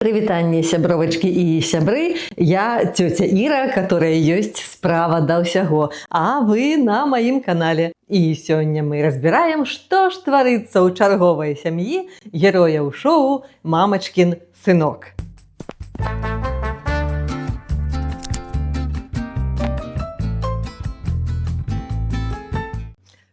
Прывітанне, сябровачкі і сябры. Я цёця Іра, которая ёсць справа да ўсяго, а вы на маім канале. І сёння мы разбіраем, што ж тварыцца ў чарговай сям'і герояў шоу «Мамачкін сынок».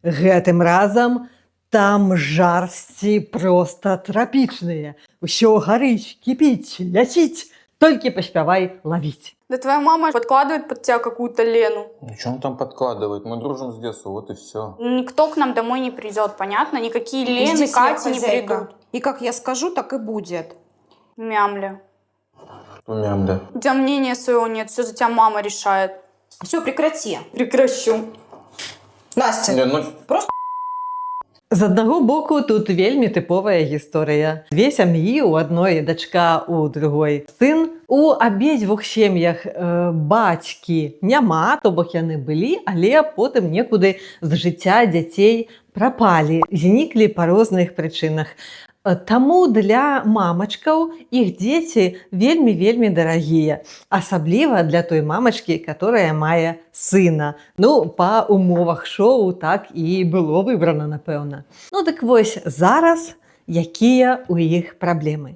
Гэтым разам там жарсці проста трапічныя. Усё гарыць, кіпіць, ляціць. Толькі паспявай ловить. Да твоя мама подкладывает под тебя какую-то Лену. Что он там подкладывает? Мы дружим с детства, вот и все. Никто к нам домой не придет, понятно? Никакие Лены, Здесь я Кати не хозяйка. придут. И как я скажу, так и будет. Мямля. Мямля. У тебя мнения своего нет, все за тебя мама решает. Все, прекрати. Прекращу. Настя, Не, ну, просто З аднаго боку, тут вельмі тыповая гісторыя. Две сям'і, у адной дачка, у другой сын. У абедзвюх сем'ях бацькі няма, то бок яны былі, але потым некуды з жыцця дзяцей прапалі, зніклі па розных прычынах. Таму для мамачкаў іх дзеці вельмі дарагія. Асабліва для той мамачкі, которая мае сына. Ну, па умовах шоу так і было выбрана, напэўна. Ну, дык вось, зараз якія ў іх праблемы.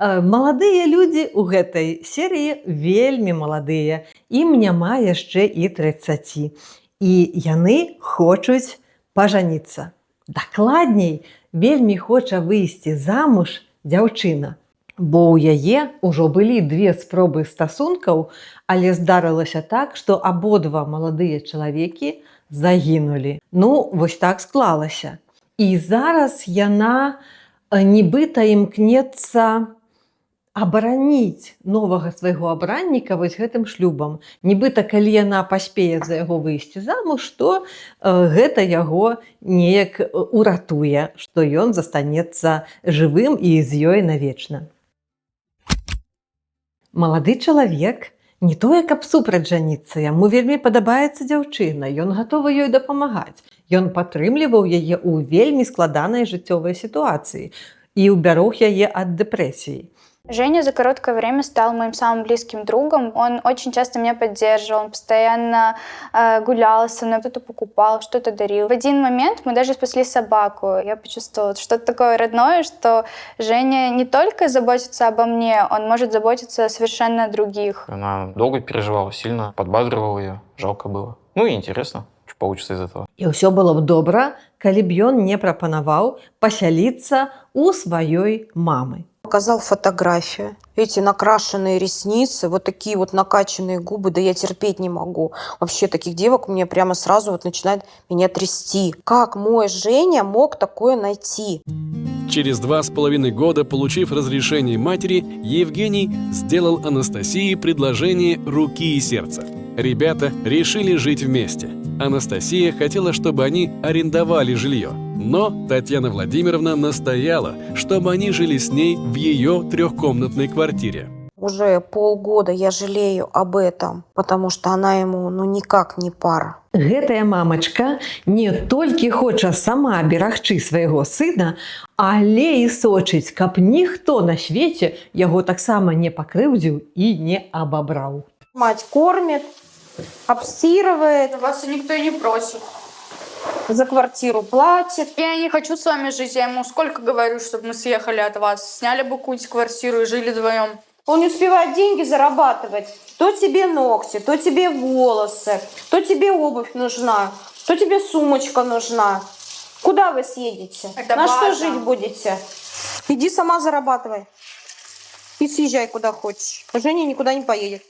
Маладыя людзі ў гэтай серыі вельмі маладыя. Ім няма яшчэ і 30. І яны хочуць пажаніцца. Дакладней, вельмі хоча выйсці замуж дзяўчына. Бо ў яе ўжо былі две спробы стасункаў, але здарылася так, што абодва маладыя чалавекі загінулі. Ну, вось так склалася. І зараз яна нібыта імкнецца абараніць новага свайго абранніка вось гэтым шлюбам. Нібыта, калі яна паспее за яго выйсці замуж, то гэта яго неяк уратуе, што ён застанецца жывым і з ёй навечна. Малады чалавек не тое, каб супраць жаніцца, яму вельмі падабаецца дзяўчына, ён гатовы ёй дапамагаць. Ён падтрымліваў яе ў вельмі складанай жыццёвай сітуацыі і ўбярог яе ад дэпрэсіі. Женя за короткое время стал моим самым близким другом. Он очень часто меня поддерживал, он постоянно гулял со мной, что-то покупал, что-то дарил. В один момент мы даже спасли собаку. Я почувствовала что-то такое родное, что Женя не только заботится обо мне, он может заботиться совершенно о других. она долго переживала, сильно подбадривал ее, жалко было. Ну и интересно, что получится из этого. І ўсё было б добра, калі б ён не прапанаваў пасяліцца ў сваёй мамы. показал фотографию. Эти накрашенные ресницы, вот такие вот накачанные губы, да я терпеть не могу. Вообще таких девок мне прямо сразу вот начинает меня трясти. Как мой Женя мог такое найти? Через 2,5 года, получив разрешение матери, Евгений сделал Анастасии предложение руки и сердца. Ребята решили жить вместе. Анастасия хотела, чтобы они арендовали жилье. Но Татьяна Владимировна настояла, чтобы они жили с ней в ее трехкомнатной квартире. Уже полгода я жалею об этом, потому что она ему никак не пара. Гэтая мамачка не толькі хоча сама берагчы свайго сына, але і сочыць, каб ніхто на свеце яго таксама не пакрыўдзіў і не абабраў. Мать кормит, обстирывает, Вас и никто и не просит. за квартиру платит. Я не хочу с вами жить, я ему сколько говорю, чтобы мы съехали от вас. Сняли бы какую-нибудь квартиру и жили вдвоем. Он не успевает деньги зарабатывать. То тебе ногти, то тебе волосы, то тебе обувь нужна, то тебе сумочка нужна. Куда вы съедете? Это На что база. жить будете? Иди сама зарабатывай. И съезжай куда хочешь. Женя никуда не поедет.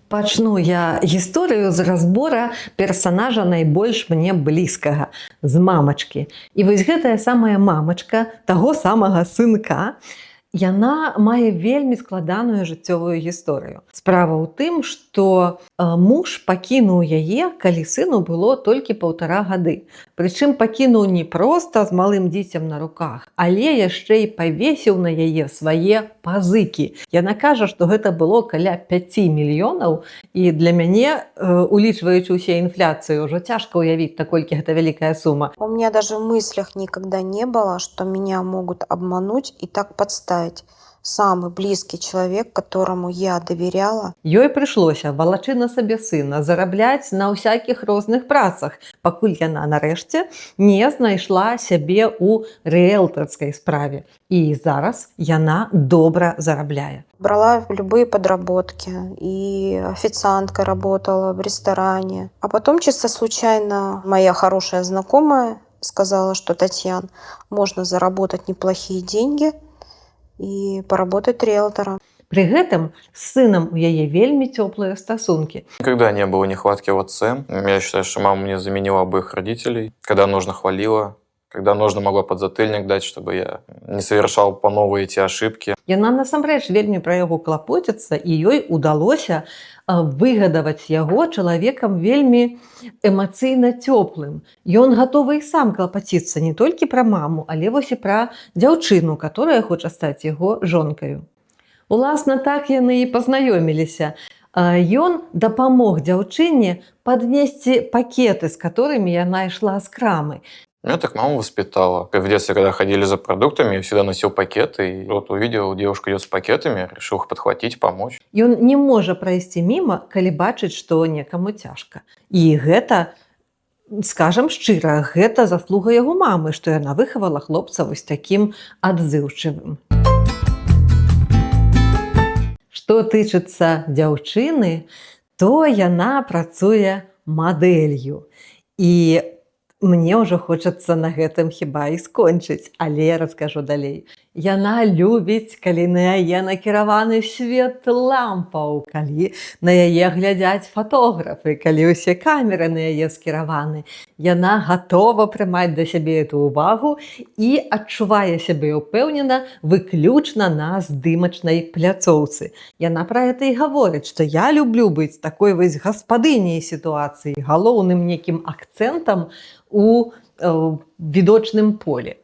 Пачну я гісторыю з разбора персанажа найбольш мне блізкага, з мамачкі. І вось гэтая самая мамачка таго самага сынка, яна мае вельмі складаную жыццёвую гісторыю. Справа ў тым, што Муж пакінуў яе, калі сыну было толькі 1,5 гады. Прычым пакінуў не проста з малым дзіцем на руках, але яшчэ і павесіў на яе свае пазыкі. Яна кажа, што гэта было каля 5 мільёнаў, і для мяне, улічваючы ўсе інфляцыю, ўжо цяжка ўявіць, наколькі гэта вялікая сума. У меня даже в мыслях никогда не было, что меня могут обмануть и так подставить. Самый близкий человек, которому я доверяла. Ёй прыйшлося валачы на сабе сына, зарабляць на ўсякіх розных працах, пакуль яна нарэшце не знайшла сябе ў рыэлтарскай справе. І зараз яна добра зарабляе. Брала любые подработки, и официанткой работала в ресторане. А потом чисто случайно моя хорошая знакомая сказала, что, Татьяна, можно заработать неплохие деньги и поработать риэлтором. Пры гэтым з сынам у яе вельмі цёплыя стасункі. Никогда не было нехватки в отце. Я считаю, что мама мне заменила обоих родителей. Когда нужно, хвалила. Когда нужно, могла подзатыльник дать, чтобы я не совершал по новой эти ошибки. Яна насамрэч вельмі пра яго клапоціцца, і ёй удалося выгадаваць яго чалавекам вельмі эмацыйна цёплым. Ён гатовы і сам клапаціцца не толькі пра маму, але вось і пра дзяўчыну, которая хоча стаць яго жонкаю. Уласна, так яны і пазнаёміліся. Ён дапамог дзяўчыне паднесці пакеты, з которыми яна ішла з крамы. Меня так мама воспитала. В детстве, когда ходили за продуктами, я всегда носил пакеты. И вот увидел, девушка идет с пакетами, решил их подхватить, помочь. Ён не можа прайсці міма, калі бачыць, што некаму цяжка. І гэта, скажам шчыра, гэта заслуга яго мамы, што яна выхавала хлопца вось такім адзыўчывым. Што тычыцца дзяўчыны, то яна працуе мадэлью. І мне ўжо хочацца на гэтым хіба і скончыць, але я раскажу далей. Яна любіць, калі на яе накіраваны свет лампаў, калі на яе глядзяць фатографы, калі ўсе камеры на яе скіраваны. Яна гатова прымаць да сябе эту увагу і адчувае сябе ўпэўнена выключна на здымачнай пляцоўцы. Яна пра гэта і гаворыць, што я люблю быць такой вось гаспадыняй сітуацыі, галоўным некім акцэнтам у відочным полі.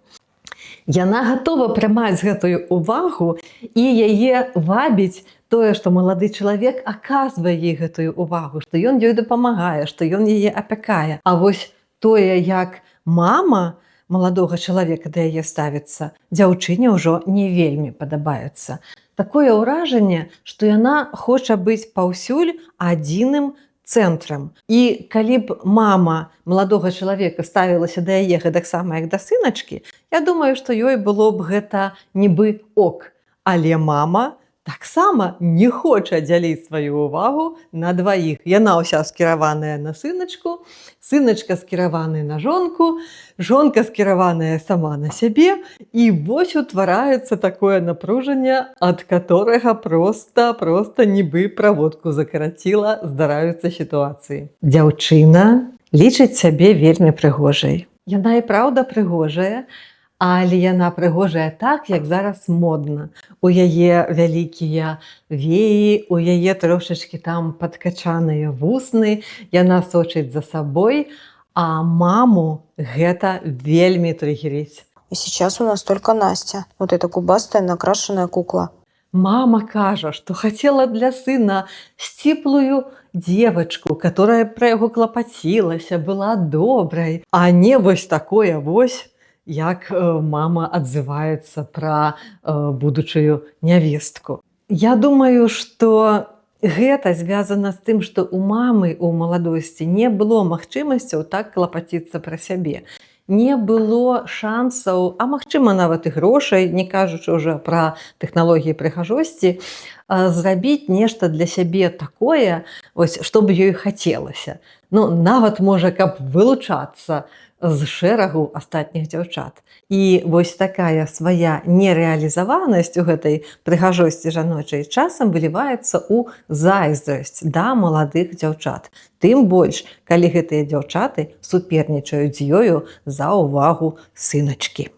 Яна гатова прымаць гэтую увагу, і яе вабіць тое, што малады чалавек аказвае ёй гэтую увагу, што ён ёй дапамагае, што ён яе апякае. А вось тое, як мама маладога чалавека да яе ставіцца, дзяўчыне ўжо не вельмі падабаецца. Такое ўражанне, што яна хоча быць паўсюль адзіным цэнтрам. І калі б мама маладога чалавека ставілася да яе гэтаксама, як да сыначкі, я думаю, што ёй было б гэта нібы ок. Але мама таксама не хоча дзяліць сваю увагу на дваіх. Яна ўся скіраваная на сыначку, сыначка скіраваная на жонку, жонка скіраваная сама на сябе, і вось утвараецца такое напружанне, ад которага проста нібы праводку закараціла, здараюцца сітуацыі. Дзяўчына лічыць сябе вельмі прыгожай. Яна і праўда прыгожая, але яна прыгожая так, як зараз модна. У яе вялікія веі, у яе трошачкі там падкачаныя вусны, яна сочыць за сабой, а маму гэта вельмі трыгерыць. И сейчас у нас только Настя. Вот эта губастая накрашенная кукла. Мама кажа, што хацела для сына сціплую девачку, которая пра яго клапацілася, была добрай, а не вось такое вось, як мама адзываецца пра будучую нявестку. Я думаю, што гэта звязана з тым, што ў мамы ў маладосці не было магчымасцяў так клапаціцца пра сябе. Не было шансаў, а магчыма нават і грошай, не кажучы ўжо пра тэхналогіі прыгажосці, зрабіць нешта для сябе такое, вось, што б ёй хацелася. Ну, нават можа, каб вылучацца з шэрагу астатніх дзяўчат. І вось такая свая нерэалізаванасць у гэтай прыгажосці жаночай часам выліваецца ў зайздрасць да маладых дзяўчат. Тым больш, калі гэтыя дзяўчаты супернічаюць з ёю за ўвагу сыначкі.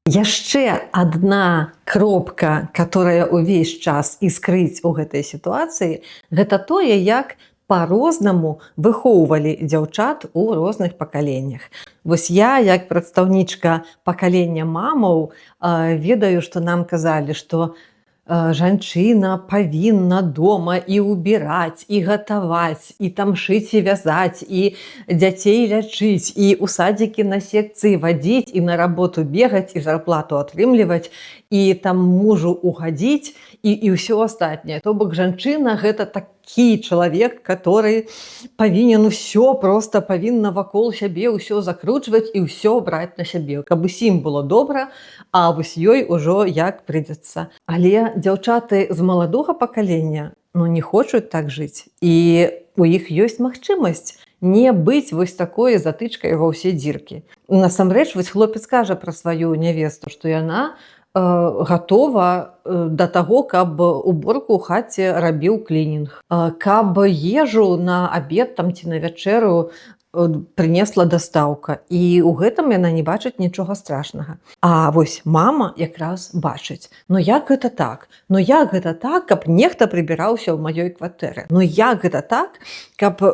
Яшчэ адна кропка, которая ўвесь час іскрыць у гэтай сітуацыі, гэта тое, як па-рознаму выхоўвалі дзяўчат у розных пакаленнях. Вось я, як прадстаўнічка пакалення мамаў, ведаю, што нам казалі, што жанчына павінна дома і ўбіраць, і гатаваць, і там шыць і вязаць, і дзяцей лячыць, і ў садзікі на секцыі вадзіць, і на работу бегаць, і зарплату атрымліваць, і там мужу угадзіць, і ўсё астатняе. То бок жанчына гэта такі чалавек, который павінен усё, проста павінна вакол сябе ўсё закручваць і ўсё браць на сябе, каб усім было добра, а вось ёй ужо як прыйдзецца. Але дзяўчаты з маладога пакалення не хочуць так жыць. І у іх ёсць магчымасць не быць вось такой затычкай ва ўсе дзіркі. Насамрэч, вось хлопец кажа пра сваю нявесту, што яна гатова да таго, каб уборку ў хаце рабіў клінінг, каб ежу на абед там ці на вячэру прынесла дастаўка. І ў гэтым яна не бачыць нічога страшнага. А вось мама якраз бачыць. Як гэта так? Як гэта так, каб нехта прыбіраўся ў маёй кватэры? Як гэта так, каб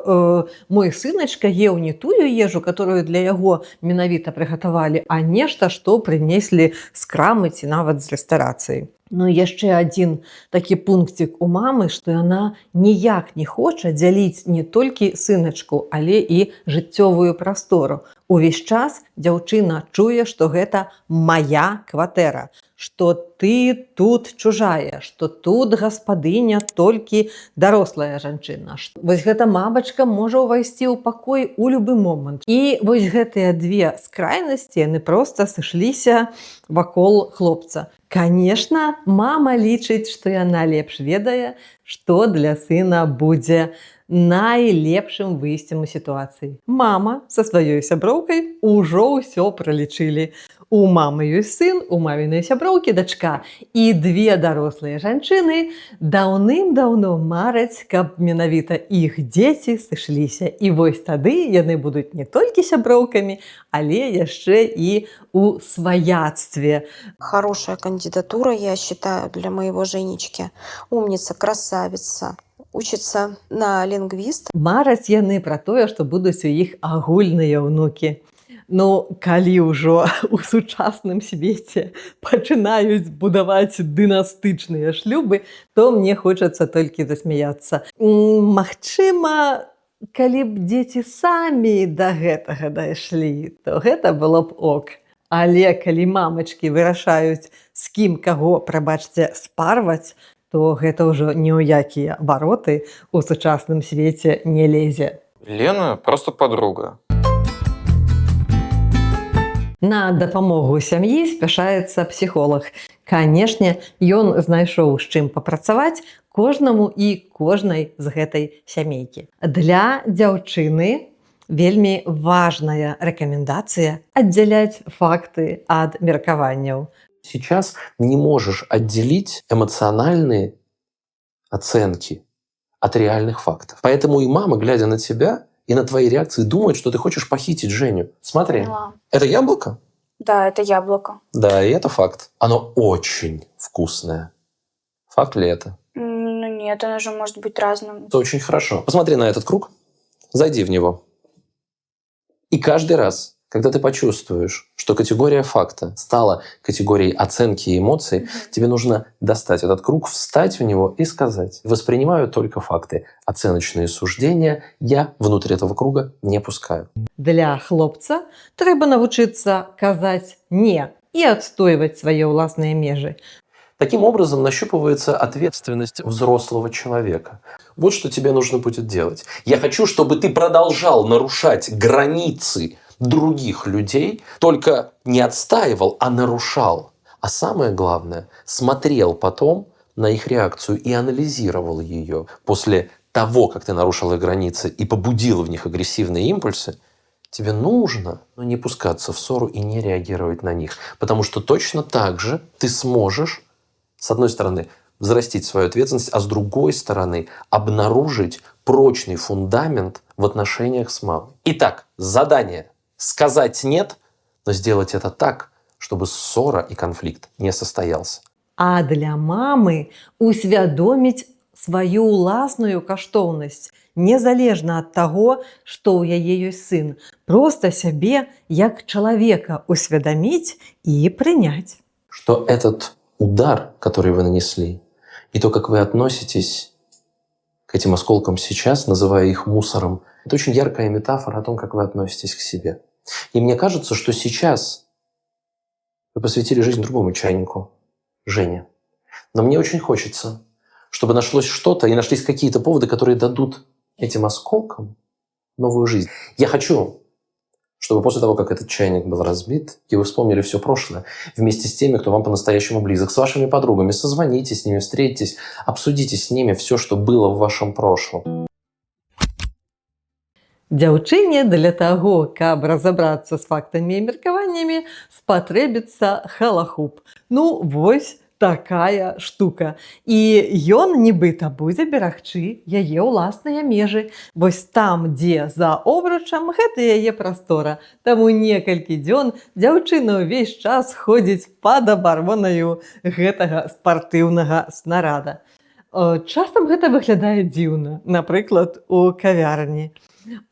мой сыначка еў не тую ежу, которую для яго менавіта прыгатавалі, а нешта, што прынеслі з крамы ці нават з рэстарацыі. Яшчэ адзін такі пункцік у мамы, што яна ніяк не хоча дзяліць не толькі сыначку, але і жыццёвую прастору. Увесь час дзяўчына чуе, што гэта мая кватэра, што ты тут чужая, што тут гаспадыня толькі дарослая жанчына. Вось гэта мамачка можа ўвайсці ў пакой у любы момант. І вось гэтыя две скрайнасці, яны проста сышліся вакол хлопца. Канешне, мама лічыць, што яна лепш ведае, што для сына будзе найлепшым выйсцем у сітуацыі. Мама са сваёй сяброўкай ужо ўсё пралічылі. У мамы ёсць сын, у мамінай сяброўкі дачка. І две дарослыя жанчыны даўным-даўно мараць, каб менавіта іх дзеці сышліся. І вось тады яны будуць не толькі сяброўкамі, але яшчэ і у сваяцтве. Хорошая кандидатура, я считаю, для моего Женечки. Умница, красавица. Учится на лингвист. Мараць яны пра тое, што будуць у іх агульныя ўнукі. Калі ўжо ў сучасным свеце пачынаюць будаваць дынастычныя шлюбы, то мне хочацца толькі засмяяцца. Магчыма, калі б дзеці самі да гэтага дайшлі, то гэта было б ок. Але калі мамачкі вырашаюць, з кім каго, прабачце, спарваць, то гэта ўжо ні ў якія вароты ў сучасным свеце не лезе. Лена просто подруга. На дапамогу сям'і спяшаецца псіхолог. Канешне, ён знайшоў з чым папрацаваць кожнаму і кожнай з гэтай сямейкі. Для дзяўчыны вельмі важная рэкамендацыя аддзяляць факты ад меркаванняў. Сейчас не можешь отделить эмоциональные оценки от реальных фактов. Поэтому и мама, глядя на тебя и на твои реакции, думает, что ты хочешь похитить Женю. Смотри, Поняла. это яблоко? Да, это яблоко. Да, и это факт. Оно очень вкусное. Факт ли это? Нет, оно же может быть разным. Это очень хорошо. Посмотри на этот круг, зайди в него. И каждый раз, когда ты почувствуешь, что категория факта стала категорией оценки и эмоций, тебе нужно достать этот круг, встать в него и сказать: воспринимаю только факты. Оценочные суждения я внутрь этого круга не пускаю. Для хлопца трэба навучыцца казаць «не» і адстойваць свае ўласныя межы. Таким образом нащупывается ответственность взрослого человека. Вот что тебе нужно будет делать. Я хочу, чтобы ты продолжал нарушать границы других людей, только не отстаивал, а нарушал. А самое главное, смотрел потом на их реакцию и анализировал ее. После того, как ты нарушил их границы и побудил в них агрессивные импульсы, тебе нужно не пускаться в ссору и не реагировать на них. Потому что точно так же ты сможешь, с одной стороны, взрастить свою ответственность, а с другой стороны, обнаружить прочный фундамент в отношениях с мамой. Итак, задание. Сказать «нет», но сделать это так, чтобы ссора и конфликт не состоялся. А для мамы усвядоміць сваю ўласную каштоўнасць, незалежна ад таго, што ў яе ёсць сын. Проста сябе як чалавека усвядаміць і прыняць. Что этот удар, который вы нанесли, и то, как вы относитесь к этим осколкам сейчас, называя их мусором, это очень яркая метафора о том, как вы относитесь к себе. И мне кажется, что сейчас вы посвятили жизнь другому чайнику, Жене. Но мне очень хочется, чтобы нашлось что-то и нашлись какие-то поводы, которые дадут этим осколкам новую жизнь. Я хочу, чтобы после того, как этот чайник был разбит, и вы вспомнили все прошлое, вместе с теми, кто вам по-настоящему близок, с вашими подругами, созвонитесь с ними, встретитесь, обсудите с ними все, что было в вашем прошлом. Дзяўчыне для таго, каб разабрацца з фактамі і меркаваннямі, спатрэбіцца халахуп. Ну, вось такая штука. І ён нібыта будзе берагчы яе ўласныя межы. Вось там, дзе за обручам, гэта яе прастора. Таму некалькі дзён дзяўчына ўвесь час ходзіць пад абаронаю гэтага спартыўнага снарада. Часам гэта выглядае дзіўна, напрыклад, у кавярні.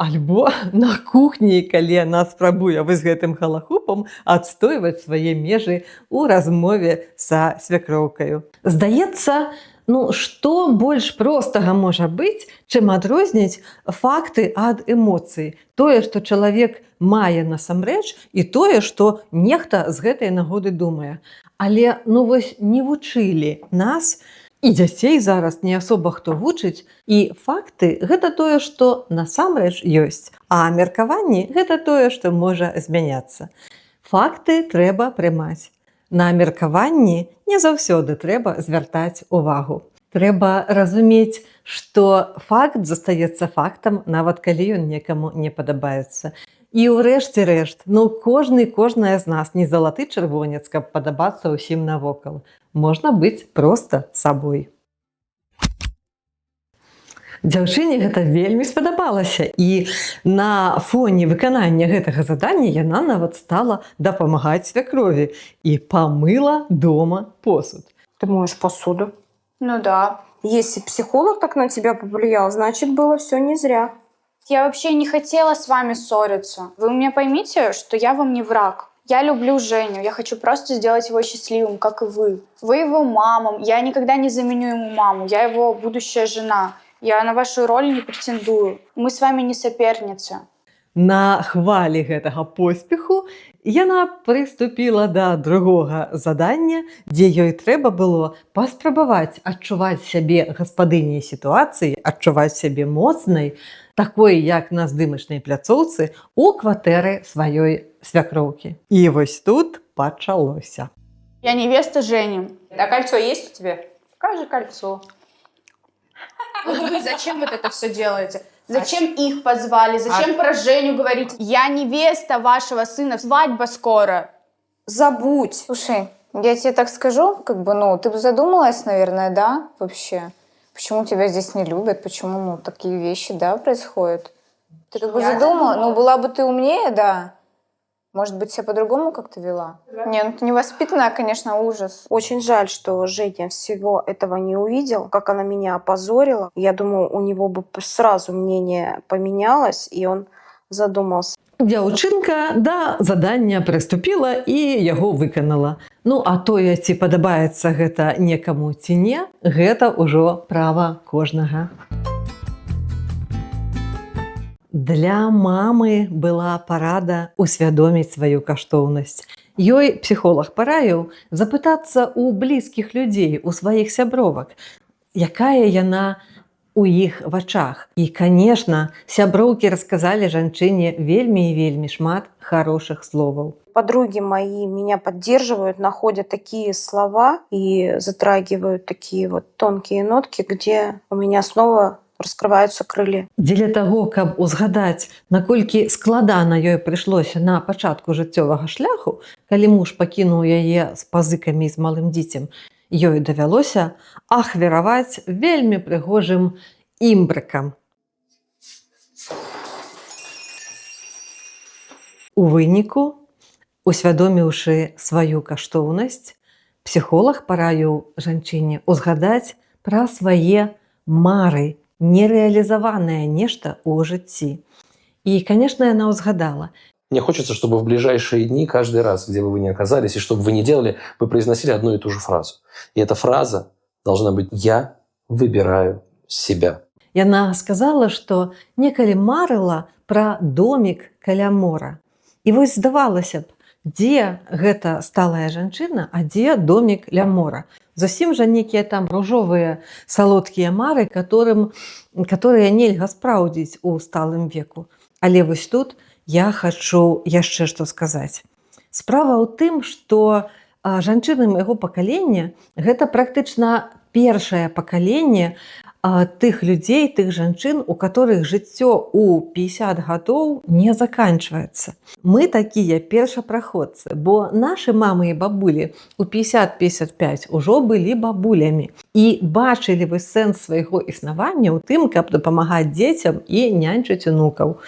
Альбо на кухні, калі яна спрабуе вось гэтым халахупам адстойваць свае межы ў размове са свякроўкаю. Здаецца, што больш простага можа быць, чым адрозніць факты ад эмоцый. Тое, што чалавек мае насамрэч, і тое, што нехта з гэтай нагоды думае. Але вось не вучылі нас, і дзяцей зараз не асоба хто вучыць, і факты гэта тое, што насамрэч ёсць, а меркаванні гэта тое, што можа змяняцца. Факты трэба прымаць. На меркаванні не заўсёды трэба звяртаць увагу. Трэба разумець, што факт застаецца фактам, нават калі ён некаму не падабаецца. І ўрэшце рэшт, кожная з нас не залаты чырвонец, каб падабацца ўсім навокал. Можна быць проста сабой. Дзяўчыне гэта вельмі спадабалася, і на фоне выканання гэтага задання яна нават стала дапамагаць свякрові і памыла дома посуд. Ты моешь посуду? Ну да. Если психолог так на тебя повлиял, значит, было все не зря. Я вообще не хотела с вами ссориться. Вы меня поймите, что я вам не враг. Я люблю Женю, я хочу просто сделать его счастливым, как и вы. Вы его мама, я никогда не заменю ему маму, я его будущая жена. Я на вашу роль не претендую. Мы с вами не соперницы. На хвалі гэтага поспеху яна прыступіла да другога задання, дзе ёй трэба было паспрабаваць адчуваць сябе гаспадыняй сітуацыі, адчуваць сябе моцнай, такой, як на здымачнай пляцоўцы, у кватэры сваёй свякроўкі. І вось тут пачалося. Я невеста Жени. А кольцо есть у тебя? Покажи кольцо. Вот вы зачем вот это все делаете? Зачем их позвали? Зачем про Женю говорить? Я невеста вашего сына, свадьба скоро. Забудь. Слушай, я тебе так скажу, ты бы задумалась, наверное, да, вообще? Почему тебя здесь не любят? Почему, такие вещи, да, происходят? Ты как бы задумала? Была бы ты умнее, да. Может быть, себя по-другому как-то вела? Не, ты невоспитанная, конечно, ужас. Очень жаль, что Женя всего этого не увидел, как она меня опозорила. Я думаю, у него бы сразу мнение поменялось, и он задумался. Дзяўчынка да задання прыступіла і яго выканала. А тое, ці падабаецца гэта некаму ці не, гэта ўжо права кожнага. Для мамы была парада усвядоміць сваю каштоўнасць. Ёй псіхолог параіў запытацца ў блізкіх людзей, у сваіх сябровак, якая яна у іх вачах. І, канешне, сяброўкі расказалі жанчыне вельмі і вельмі шмат хорошых словаў. Подруги мои меня поддерживают, находят такие слова и затрагивают такие вот тонкие нотки, где у меня снова раскрываюцца крылья. Дзеля таго, каб узгадаць, наколькі складана ёй прыйшлося на пачатку жыццёвага шляху, калі муж пакінуў яе з пазыкамі і з малым дзіцем, ёй давялося ахвяраваць вельмі прыгожым імбрыкам. У выніку Усвядоміўшы сваю каштоўнасць, псіхолог параіў жанчыне узгадаць пра свае мары, нерэалізаванае нешта ў жыцці. І, конечно, яна ўзгадала. Мне хочется, чтобы в ближайшие дни, каждый раз, где бы вы ни оказались, и что бы вы ни делали, вы произносили одну и ту же фразу. И эта фраза должна быть «Я выбираю себя». Яна сказала, што некалі марыла пра домік каля мора. І вось здавалася б, дзе гэта сталая жанчына, а дзе домік ля мора. Зусім жа некія там ружовыя салодкія мары, которые нельга спраўдзіць у сталым веку. Але вось тут я хачу яшчэ што сказаць. Справа ў тым, што жанчыны майго пакалення гэта практычна першае пакаленне тых людзей, тых жанчын, у которых жыццё ў 50 гадоў не заканчваецца. Мы такія першапраходцы, бо нашы мамы і бабулі ў 50-55 ужо былі бабулямі і бачылі вы сэнс свайго існавання ў тым, каб дапамагаць дзецям і няньчыць унукаў.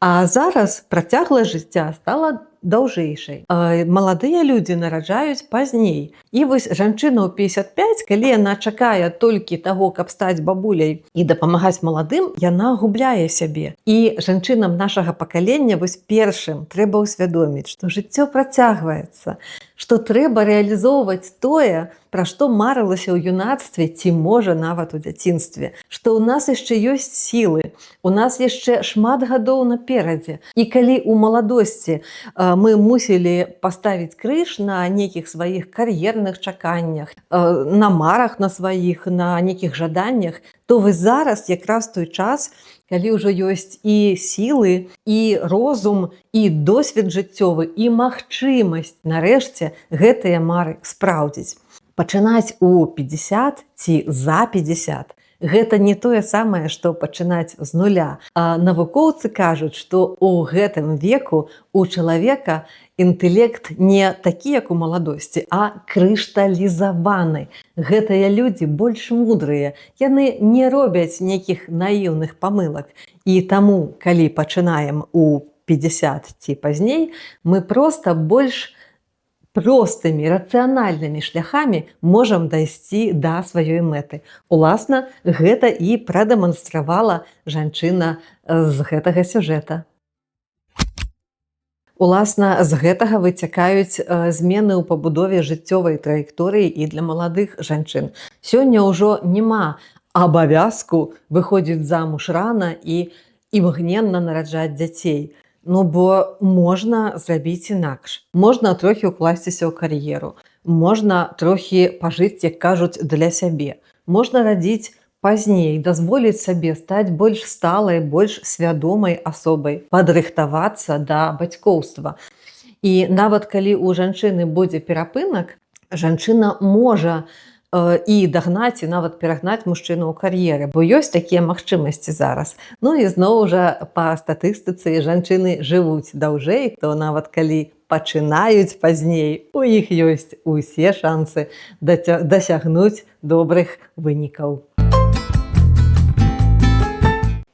А зараз працягласць жыцця стала даўжэйшай. Маладыя людзі нараджаюць пазней. І вось жанчына ў 55, калі яна чакае толькі таго, каб стаць бабуляй і дапамагаць маладым, яна губляе сябе. І жанчынам нашага пакалення вось першым трэба ўсвядоміць, што жыццё працягваецца, што трэба рэалізоўваць тое, пра што марылася ў юнацтве ці можа нават у дзяцінстве, што ў нас яшчэ ёсць сілы, у нас яшчэ шмат гадоў наперадзе. І калі ў маладосці мы мусілі паставіць крыж на нейкіх сваіх кар'ерных чаканнях, на марах на сваіх, на нейкіх жаданнях, то вы зараз якраз той час, калі ўжо ёсць і сілы, і розум, і досвед жыццёвы, і магчымасць нарэшце гэтыя мары спраўдзіць. Пачынаць у 50 ці за 50 гэта не тое самае, што пачынаць з нуля. Навукоўцы кажуць, што ў гэтым веку у чалавека інтэлект не такі, як у маладосці, а крышталізаваны. Гэтыя людзі больш мудрыя, яны не робяць нейкіх наіўных памылак. І таму, калі пачынаем у 50 ці пазней, мы проста больш простымі, рацыянальнымі шляхамі можам дайсці да сваёй мэты. Уласна, гэта і прадэманстравала жанчына з гэтага сюжэта. Уласна, з гэтага выцякаюць змены ў пабудове жыццёвай траекторыі і для маладых жанчын. Сёння ўжо няма абавязку выходзіць замуж рана і імгненна нараджаць дзяцей. Ну, бо можна зрабіць інакш. Можна трохі ўкласціся ў кар'еру. Можна трохі пажыць, як кажуць, для сябе. Можна радзіць пазней, дазволіць сабе стаць больш сталай, больш свядомай асобай, падрыхтавацца да бацькоўства. І нават калі ў жанчыны будзе перапынак, жанчына можа і дагнаць, і нават перагнаць мужчыну ў кар'еры, бо ёсць такія магчымасці зараз. Ну і зноў жа па статыстыцы жанчыны жывуць даўжэй, то нават калі пачынаюць пазней, у іх ёсць усе шансы дасягнуць добрых вынікаў.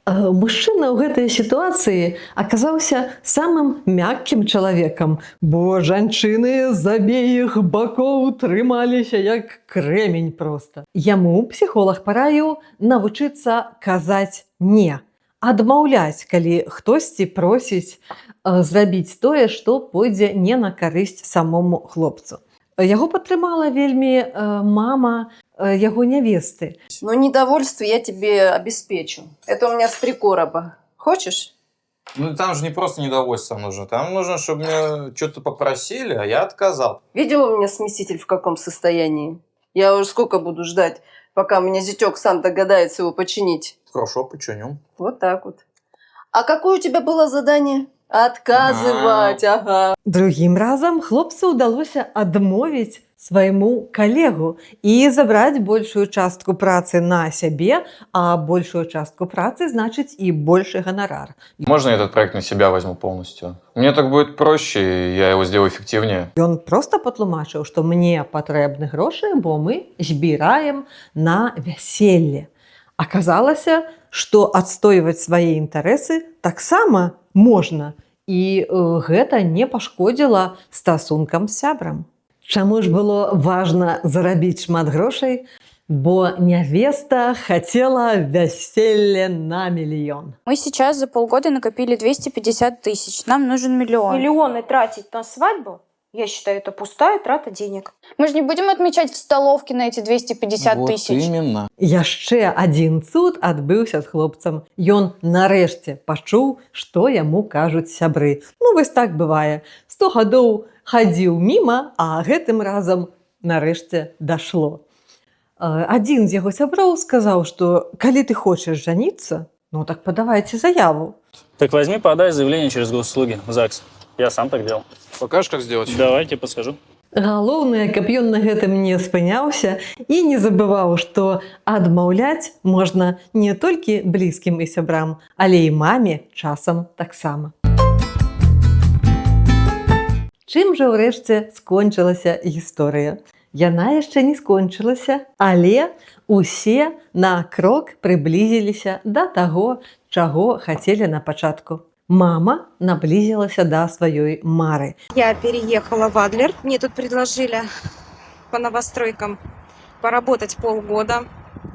Мужчына ў гэтай сітуацыі аказаўся самым мяккім чалавекам, бо жанчыны з абеіх бакоў трымаліся як крэмень проста. Яму псіхолог параіў навучыцца казаць «не», адмаўляць, калі хтосьці просіць зрабіць тое, што пойдзе не на карысць самому хлопцу. Яго падтрымала вельмі мама яго нявесты. Но недовольство я тебе обеспечу. Это у меня с 3 короба. Хочешь? Ну, там же не просто недовольство нужно. Там нужно, чтобы меня что-то попросили, а я отказал. Видела у меня смеситель в каком состоянии? Я уже сколько буду ждать, пока у меня зятёк сам догадается его починить. Хорошо, починю. Вот так вот. А какое у тебя было задание? Отказывать, ага. Другім разам хлопцу ўдалося адмовіць свайму калегу і забраць большую частку працы на сябе, а большую частку працы значыць і большы ганарар. Можно я этот проект на себя возьму полностью? Мне так будет проще, я его сделаю эффективнее. Ён проста патлумачыў, што мне патрэбны грошы, бо мы збіраем на вяселле. Аказалася, што адстойваць свае інтарэсы таксама можна. і гэта не пашкодзіла стасункам з сябрам. Чаму ж было важна зарабіць шмат грошай? Бо нявеста хотела вяселле на миллион. Мы сейчас за полгода накопили 250 тысяч. Нам нужен миллион. Миллионы тратить на свадьбу, я считаю, это пустая трата денег. Мы же не будем отмечать в столовке на эти 250 Вот тысяч. именно. Яшчэ адзін цуд адбыўся з хлопцам. Ён нарэшце пачуў, што яму кажуць сябры. Ну, вось так бывае. 100 гадоў хадзіў міма, а гэтым разам нарэшце дашло. Адзін з яго сяброў сказаў, што калі ты хочаш жаніцца, ну так падавайце заяву. Так возьми, подай заявление через госуслуги в ЗАГС. Я сам так делал. Покажешь, как сделать? Давайте подскажу. Галоўнае, каб ён на гэтым не спыняўся і не забываў, што адмаўляць можна не толькі блізкім і сябрам, але і маме часам таксама. Чым жа ўрэшце скончылася гісторыя? Яна яшчэ не скончылася, але усе на крок прыблізіліся да таго, чаго хацелі на пачатку. Мама наблизилася до сваёй мары. Я переехала в Адлер. Мне тут предложили по новостройкам поработать полгода.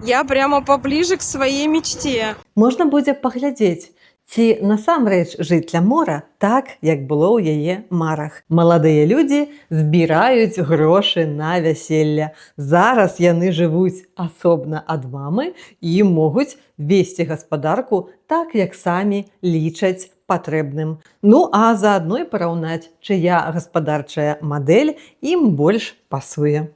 Я прямо поближе к своей мечте. Можна будзе паглядзець, ці насамрэч жыць ля мора так, як было ў яе марах. Маладыя людзі збіраюць грошы на вяселле. Зараз яны жывуць асобна ад мамы і могуць весці гаспадарку так, як самі лічаць патрэбным. Ну, а заадно і параўнаць, чыя гаспадарчая мадэль ім больш пасуе.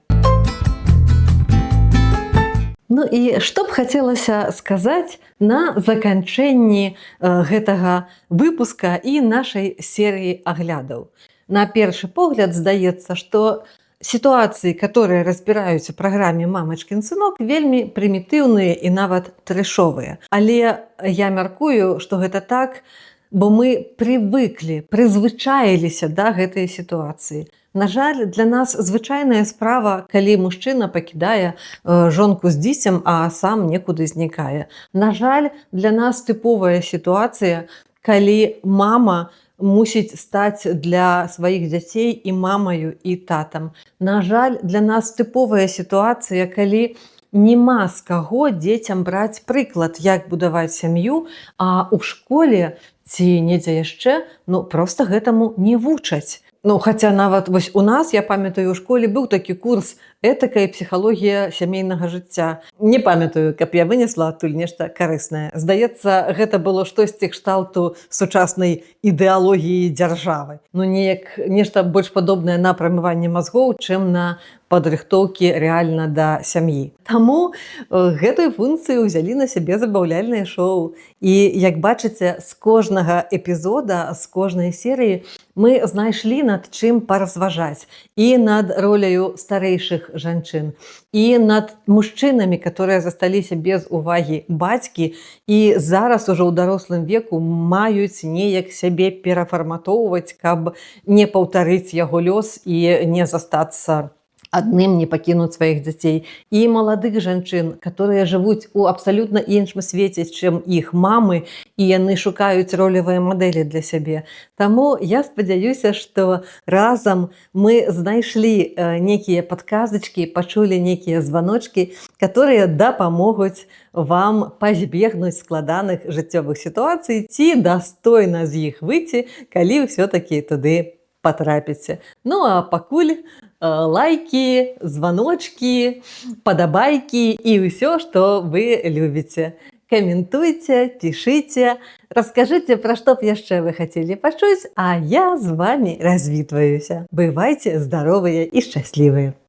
Ну і што б хацелася сказаць на заканчэнні гэтага выпуска і нашай серыі аглядаў. На першы погляд здаецца, што сітуацыі, которые разбіраюць у праграме «Мамачкін сынок», вельмі прымітыўныя і нават трэшовыя. Але я мяркую, што гэта так, бо мы прывыклі, прызвычаіліся да гэтай сітуацыі. На жаль, для нас звычайная справа, калі мужчына пакідае жонку з дзіцем, а сам некуды знікае. На жаль, для нас тыповая сітуацыя, калі мама мусіць стаць для сваіх дзяцей і мамаю, і татам. На жаль, для нас тыповая сітуацыя, калі нема з каго дзецям браць прыклад, як будаваць сям'ю, а ў школе ці недзе яшчэ, ну, проста гэтаму не вучаць. Ну, хаця нават вось у нас, я памятаю, у школе быў такі курс «Этыка і псіхалогія сямейнага жыцця». Не памятаю, каб я вынесла адтуль нешта карыснае. Здаецца, гэта было штосьці кшталту сучаснай ідэалогіі дзяржавы. Ну, неяк нешта больш падобнае на прамыванне мазгоў, чым на падрыхтоўкі рэальна да сям'і. Таму гэтую функцыю ўзялі на сябе забаўляльнае шоу. І, як бачыце, з кожнага эпізода, з кожнай серыі мы знайшлі над чым паразважаць. І над роляю старэйшых жанчын, і над мужчынамі, которые засталіся без увагі бацькі і зараз ужо ў дарослым веку маюць неяк сябе перафарматоўваць, каб не паўтарыць яго лёс і не застацца адным, не пакінуць сваіх дзяцей. І маладых жанчын, которые жывуць у абсалютна іншым свеце, чым іх мамы, і яны шукаюць ролевыя мадэлі для сябе. Таму я спадзяюся, што разам мы знайшлі некія падказачкі, пачулі некія званочкі, которые дапамогуць вам пазбегнуць складаных жыццёвых сітуацый ці дастойна з іх выйти, калі ўсё-такі туды патрапіце. Ну а пакуль лайки, звоночки, падабайки и все, что вы любите. Комментуйте, пишите, расскажите, про что б яшчэ вы хотели пачуць, а я з вами развітваюся. Бывайте здоровые и счастливые.